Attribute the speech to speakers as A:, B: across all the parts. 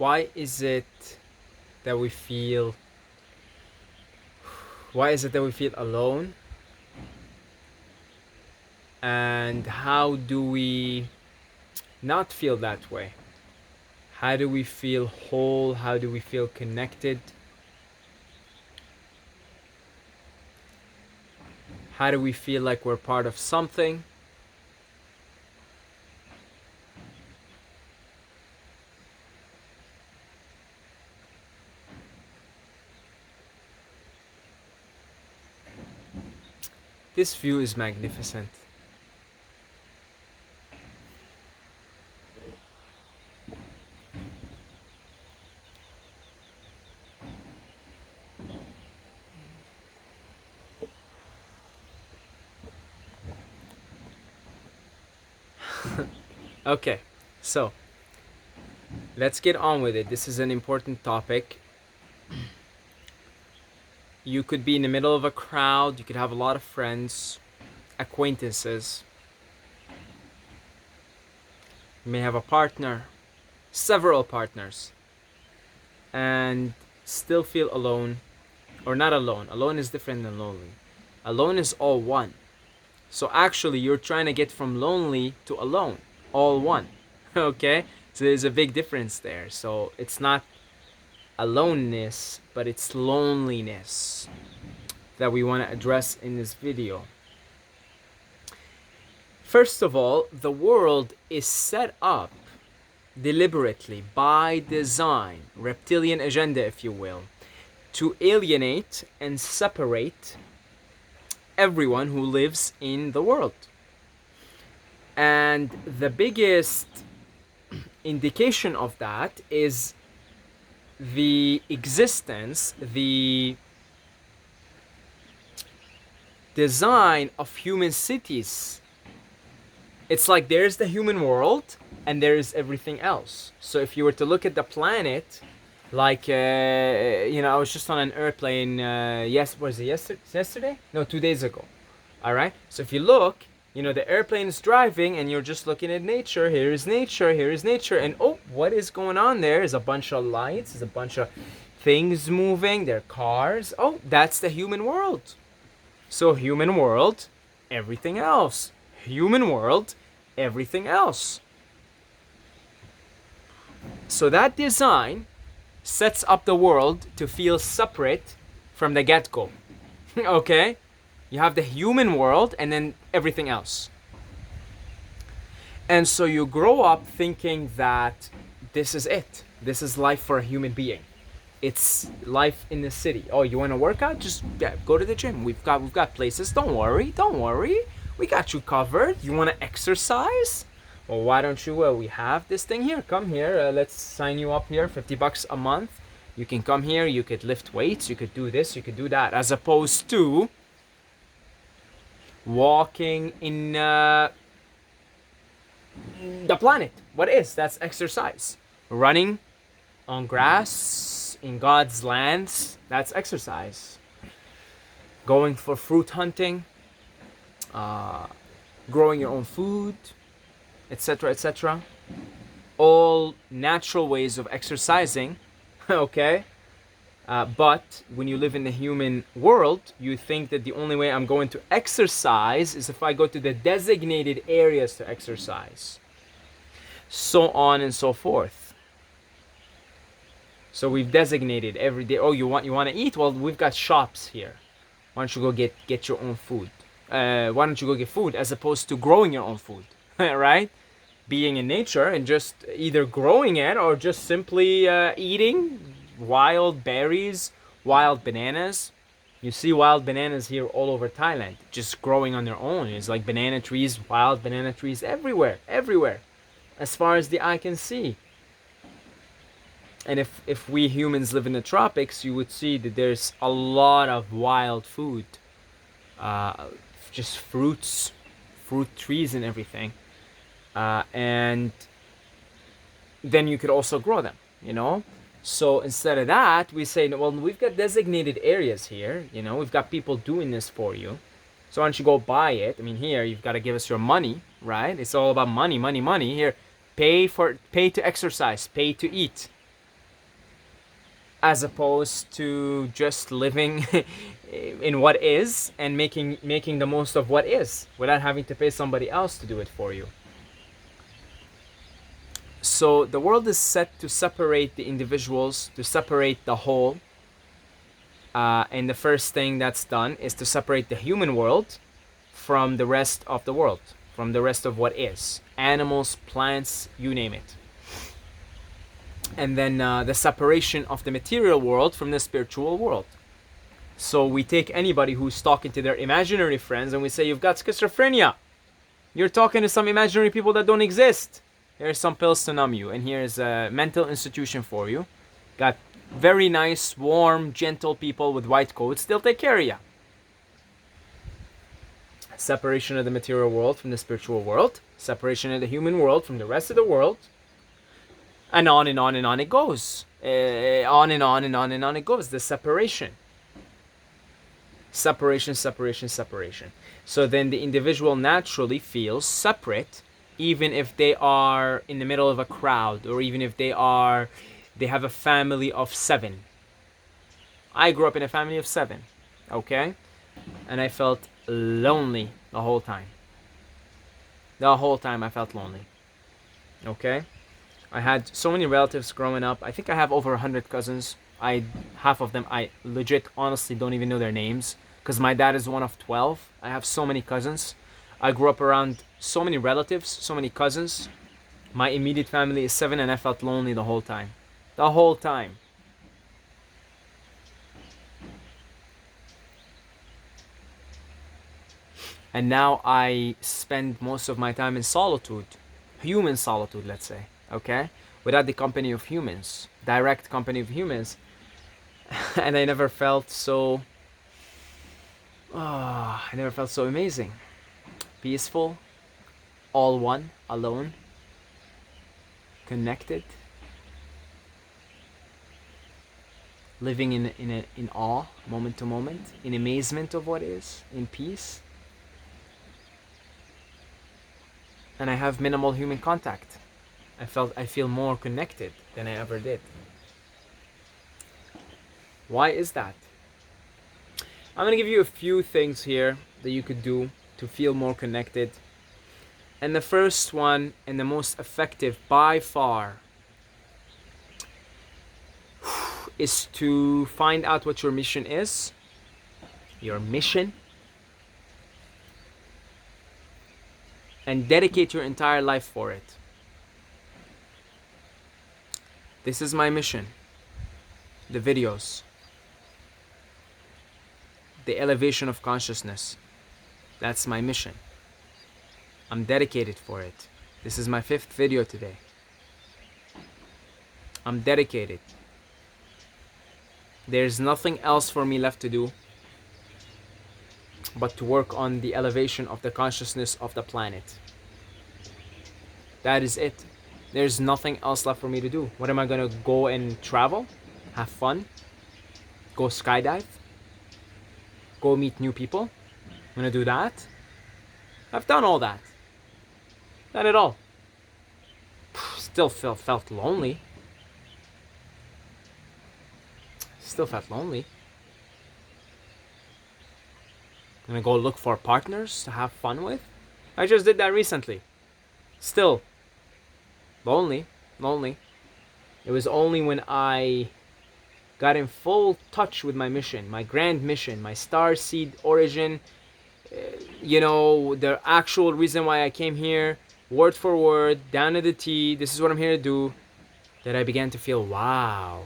A: why is it that we feel alone, and how do we not feel that way? How do we feel whole? How do we feel connected? How do we feel like we're part of something? This view is magnificent. Okay, so let's get on with it. This is an important topic. You could be in the middle of a crowd, you could have a lot of friends, acquaintances. You may have a partner, several partners, and still feel alone, or not alone. Alone is different than lonely. Alone is all one. So actually, you're trying to get from lonely to alone, all one. Okay? So there's a big difference there. So it's not aloneness, but it's loneliness that we want to address in this video. First of all, the world is set up deliberately, by design, reptilian agenda, if you will, to alienate and separate everyone who lives in the world. And the biggest indication of that is the existence, the design of human cities. It's like there's the human world and there's everything else. So if you were to look at the planet, like, I was just on an airplane, yesterday? No, 2 days ago. All right? So if you look, the airplane is driving and you're just looking at nature. Here is nature, here is nature. And what is going on there is a bunch of lights, there's a bunch of things moving, there are cars. That's the human world. So human world, everything else. Human world, everything else. So that design sets up the world to feel separate from the get-go. Okay? You have the human world and then everything else. And so you grow up thinking that this is it. This is life for a human being. It's life in the city. You want to work out? Just go to the gym. We've got places. Don't worry. We got you covered. You want to exercise? Well, why don't you? We have this thing here. Come here. Let's sign you up here. $50 a month. You can come here. You could lift weights. You could do this. You could do that. As opposed to walking in the planet. What is? That's exercise. Running on grass in God's lands. That's exercise. Going for fruit hunting. Growing your own food, etc., etc. All natural ways of exercising. Okay? But when you live in the human world, you think that the only way I'm going to exercise is if I go to the designated areas to exercise. So on and so forth. So we've designated every day. You want to eat? Well, we've got shops here. Why don't you go get your own food? Why don't you go get food as opposed to growing your own food? Right? Being in nature and just either growing it or just simply eating wild berries, wild bananas. You see wild bananas here all over Thailand, just growing on their own. It's like banana trees, wild banana trees everywhere, as far as the eye can see. And if we humans live in the tropics, you would see that there's a lot of wild food, just fruit trees and everything. And then you could also grow them, So instead of that, we say, well, we've got designated areas here. We've got people doing this for you. So why don't you go buy it? I mean, here, you've got to give us your money, right? It's all about money. Here, pay to exercise, pay to eat. as opposed to just living in what is and making the most of what is without having to pay somebody else to do it for you. So the world is set to separate the individuals, to separate the whole. And the first thing that's done is to separate the human world from the rest of the world, from the rest of what is. Animals, plants, you name it. And then the separation of the material world from the spiritual world. So we take anybody who's talking to their imaginary friends and we say, you've got schizophrenia. You're talking to some imaginary people that don't exist. Here's some pills to numb you, and here's a mental institution for you. Got very nice, warm, gentle people with white coats. They'll take care of you. Separation of the material world from the spiritual world. Separation of the human world from the rest of the world. And on and on and on it goes. On and on and on and on it goes. The separation. Separation, separation, separation. So then the individual naturally feels separate, even if they are in the middle of a crowd, or even if they have a family of 7. I grew up in a family of 7, okay? And I felt lonely the whole time. The whole time I felt lonely, okay? I had so many relatives growing up. I think I have over 100 cousins. Half of them, I legit, honestly don't even know their names, because my dad is one of 12. I have so many cousins. I grew up around so many relatives, so many cousins. My immediate family is 7, and I felt lonely the whole time. The whole time. And now I spend most of my time in solitude. Human solitude, let's say. Okay? Without the company of humans. Direct company of humans. And I never felt so... I never felt so amazing. Peaceful. All one. Alone. Connected. Living in awe, moment to moment. In amazement of what is. In peace. And I have minimal human contact. I feel more connected than I ever did. Why is that? I'm going to give you a few things here that you could do to feel more connected. And the first one, and the most effective by far, is to find out what your mission is. Your mission. And dedicate your entire life for it. This is my mission. The videos. The elevation of consciousness. That's my mission. I'm dedicated for it. This is my 5th video today. I'm dedicated. There's nothing else for me left to do but to work on the elevation of the consciousness of the planet. That is it. There's nothing else left for me to do. What am I gonna go and travel? Have fun? Go skydive? Go meet new people? I'm gonna do that? I've done all that. Not at all. Still felt lonely. Still felt lonely. Gonna go look for partners to have fun with? I just did that recently. Still lonely. It was only when I got in full touch with my mission, my grand mission, my Starseed origin, the actual reason why I came here, word for word, down to the T, this is what I'm here to do, that I began to feel, wow,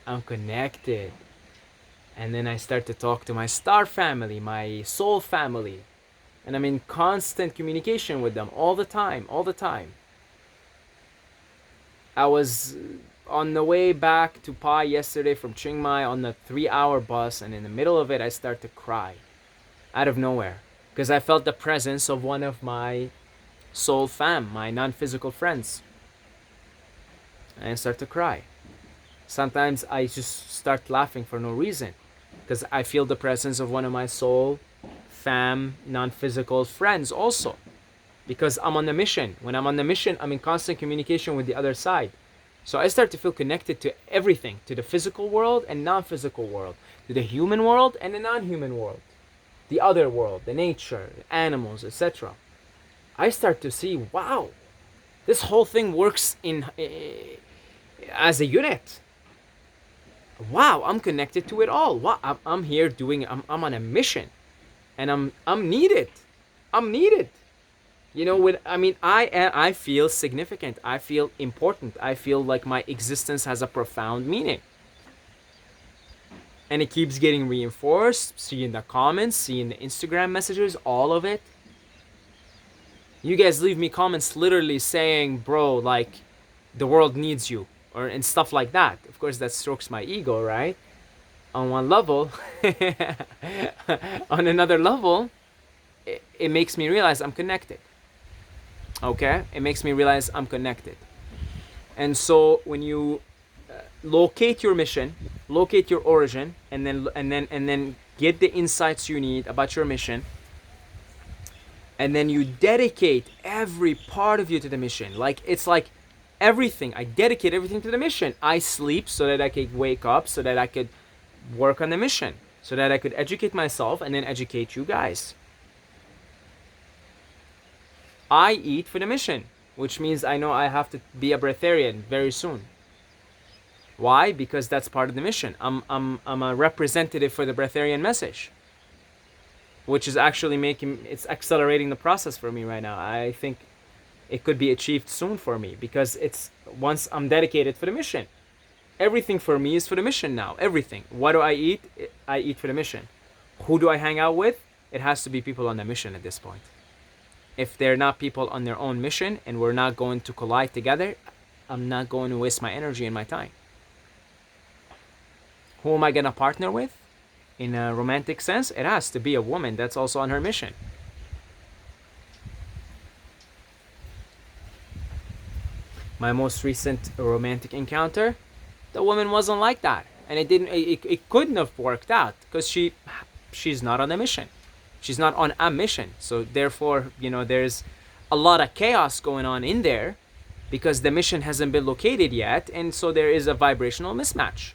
A: I'm connected. And then I start to talk to my star family, my soul family, and I'm in constant communication with them all the time. I was on the way back to Pai yesterday from Chiang Mai on the 3-hour bus, and in the middle of it I start to cry out of nowhere because I felt the presence of one of my soul fam, my non-physical friends, and I start to cry. Sometimes I just start laughing for no reason because I feel the presence of one of my soul fam, non-physical friends also, because I'm on the mission. When I'm on the mission, I'm in constant communication with the other side. So I start to feel connected to everything, to the physical world and non-physical world, to the human world and the non-human world, the other world, the nature, animals, etc. I start to see, wow, this whole thing works in as a unit. Wow, I'm connected to it all. Wow, I'm here doing. I'm on a mission, and I'm needed. I'm needed. You know, I feel significant. I feel important. I feel like my existence has a profound meaning. And it keeps getting reinforced. Seeing the comments, seeing the Instagram messages, all of it. You guys leave me comments literally saying, bro, like, the world needs you, or and stuff like that. Of course, that strokes my ego, right? On one level. On another level, it makes me realize I'm connected. Okay? It makes me realize I'm connected. And so when you locate your mission, locate your origin, and then get the insights you need about your mission, and then you dedicate every part of you to the mission. Like, it's like everything. I dedicate everything to the mission. I sleep so that I could wake up, so that I could work on the mission, so that I could educate myself and then educate you guys. I eat for the mission, which means I know I have to be a breatharian very soon. Why? Because that's part of the mission. I'm a representative for the breatharian message, which is actually it's accelerating the process for me right now. I think it could be achieved soon for me, because it's once I'm dedicated for the mission. Everything for me is for the mission now. Everything. What do I eat? I eat for the mission. Who do I hang out with? It has to be people on the mission at this point. If they're not people on their own mission and we're not going to collide together, I'm not going to waste my energy and my time. Who am I going to partner with? In a romantic sense, it has to be a woman that's also on her mission. My most recent romantic encounter, the woman wasn't like that, and it couldn't have worked out because she's not on a mission. She's not on a mission. So therefore, there's a lot of chaos going on in there because the mission hasn't been located yet, and so there is a vibrational mismatch.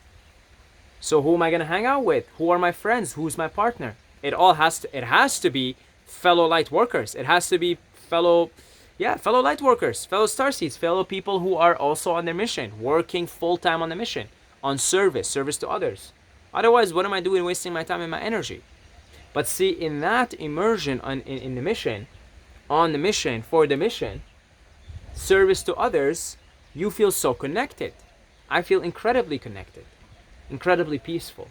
A: So who am I gonna hang out with? Who are my friends? Who's my partner? It has to be fellow light workers. It has to be fellow light workers, fellow starseeds, fellow people who are also on their mission, working full time on the mission, on service to others. Otherwise, what am I doing wasting my time and my energy? But see, in that immersion in the mission, on the mission, for the mission, service to others, you feel so connected. I feel incredibly connected, incredibly peaceful.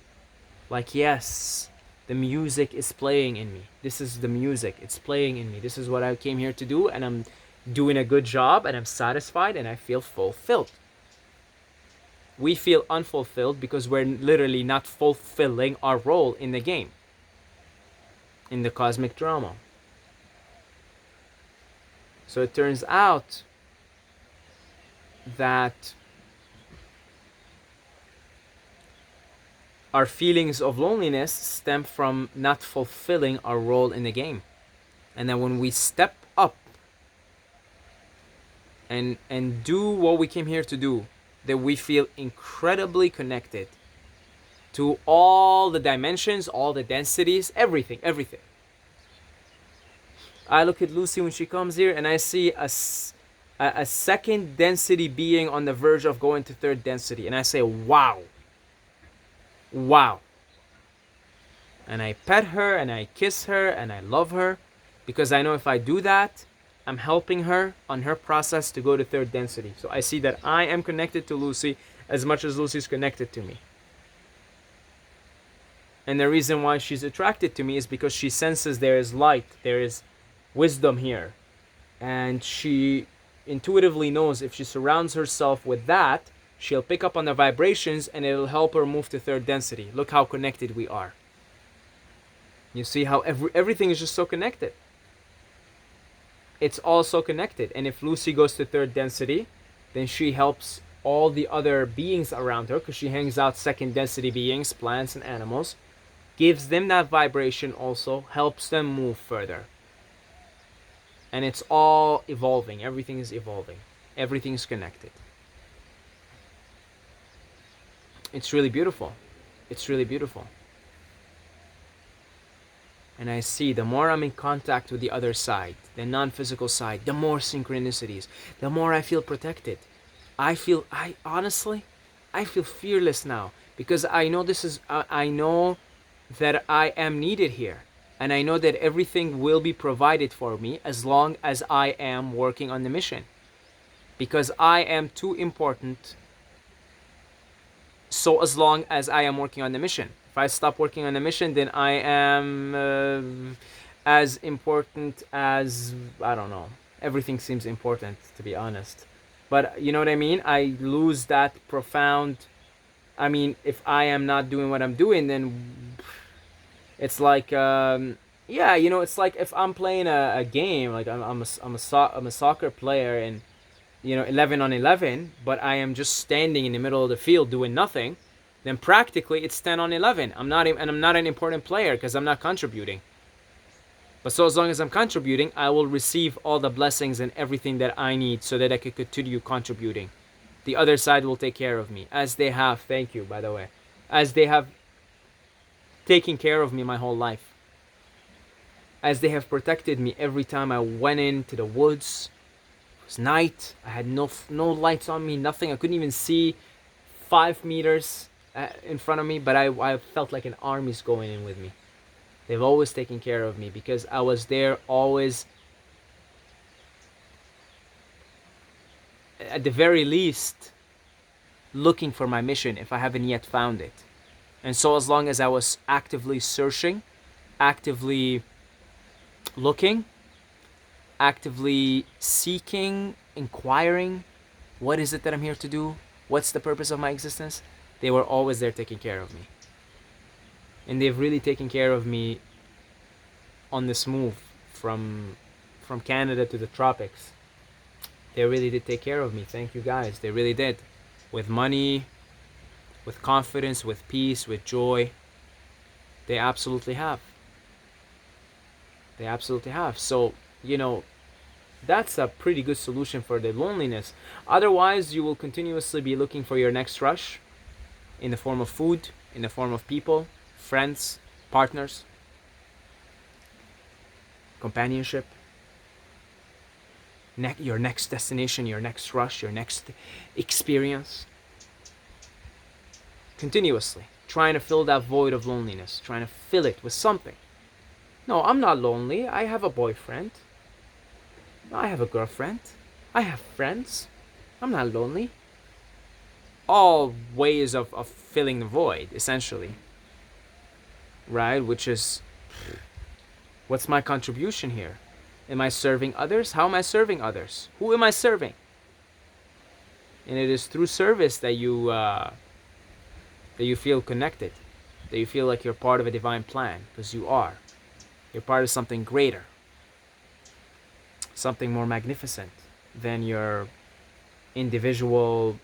A: Like, yes, the music is playing in me. This is the music. It's playing in me. This is what I came here to do, and I'm doing a good job, and I'm satisfied, and I feel fulfilled. We feel unfulfilled because we're literally not fulfilling our role in the game, in the cosmic drama. So it turns out that our feelings of loneliness stem from not fulfilling our role in the game. And then when we step up and do what we came here to do, that we feel incredibly connected to all the dimensions, all the densities, everything. I look at Lucy when she comes here and I see a second density being on the verge of going to third density, and I say, wow. And I pet her and I kiss her and I love her, because I know if I do that, I'm helping her on her process to go to third density. So I see that I am connected to Lucy as much as Lucy's connected to me. And the reason why she's attracted to me is because she senses there is light, there is wisdom here. And she intuitively knows if she surrounds herself with that, she'll pick up on the vibrations and it'll help her move to third density. Look how connected we are. You see how everything is just so connected. It's all so connected. And if Lucy goes to third density, then she helps all the other beings around her, because she hangs out second density beings, plants and animals, gives them that vibration also, helps them move further. And it's all evolving. Everything is evolving. Everything is connected. It's really beautiful. It's really beautiful. And I see the more I'm in contact with the other side, the non-physical side, the more synchronicities, the more I feel protected. I honestly, I feel fearless now because I know I know that I am needed here. And I know that everything will be provided for me as long as I am working on the mission. Because I am too important, so as long as I am working on the mission. If I stop working on the mission, then I am as important as, I don't know. Everything seems important, to be honest. But you know what I mean? I lose that profound. I mean, if I am not doing what I'm doing, then it's like, yeah, you know, it's like if I'm playing a game, like I'm a soccer player and, you know, 11 on 11, but I am just standing in the middle of the field doing nothing, then practically it's 10 on 11. I'm not an important player because I'm not contributing. But so as long as I'm contributing, I will receive all the blessings and everything that I need so that I could continue contributing. The other side will take care of me, as they have. Thank you, by the way. As they have taken care of me my whole life. As they have protected me every time I went into the woods. It was night. I had no lights on me, nothing. I couldn't even see 5 meters in front of me, but I felt like an army's going in with me. They've always taken care of me because I was there always, at the very least, looking for my mission if I haven't yet found it. And so as long as I was actively searching, actively looking, actively seeking, inquiring, what is it that I'm here to do? What's the purpose of my existence? They were always there taking care of me. And they've really taken care of me on this move from Canada to the tropics. They really did take care of me. Thank you guys. They really did. With money, with confidence, with peace, with joy. They absolutely have. They absolutely have. So, you know, that's a pretty good solution for the loneliness. Otherwise, you will continuously be looking for your next rush in the form of food, in the form of people, friends, partners, companionship, your next destination, your next rush, your next experience. Continuously trying to fill that void of loneliness, trying to fill it with something. No, I'm not lonely. I have a boyfriend. I have a girlfriend. I have friends. I'm not lonely. All ways of filling the void, essentially. Right? Which is, what's my contribution here? Am I serving others? How am I serving others? Who am I serving? And it is through service that you feel connected, that you feel like you're part of a divine plan, because you are. You're part of something greater, something more magnificent than your individual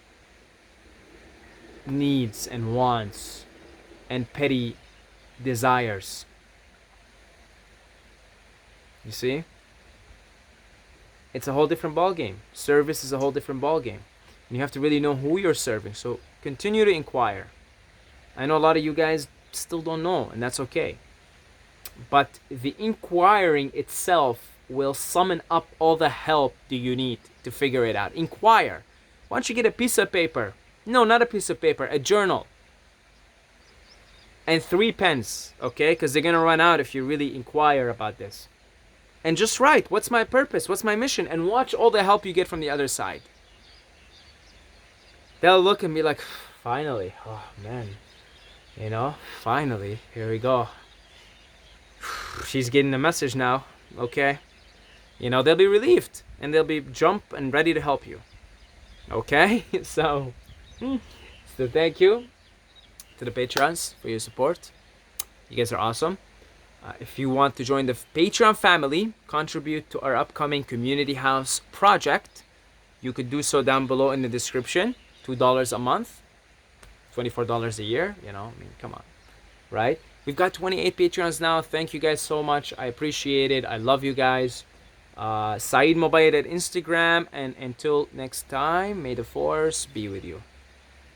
A: needs and wants and petty desires. You see? It's a whole different ballgame. Service is a whole different ballgame. And you have to really know who you're serving. So continue to inquire. I know a lot of you guys still don't know, and that's okay. But the inquiring itself will summon up all the help that you need to figure it out. Inquire. Why don't you get a piece of paper? No, not a piece of paper, a journal. And 3 pens, okay? Because they're going to run out if you really inquire about this. And just write, what's my purpose? What's my mission? And watch all the help you get from the other side. They'll look and be like, finally, oh man, you know, finally, here we go. She's getting the message now, okay? You know, they'll be relieved and they'll be jump and ready to help you. Okay? So thank you to the patrons for your support. You guys are awesome. If you want to join the Patreon family, contribute to our upcoming community house project, you could do so down below in the description. $2 a month, $24 a year. You know, I mean, come on, right? We've got 28 Patreons now. Thank you guys so much. I appreciate it. I love you guys. Saeed Mobayed at Instagram. And until next time, may the force be with you.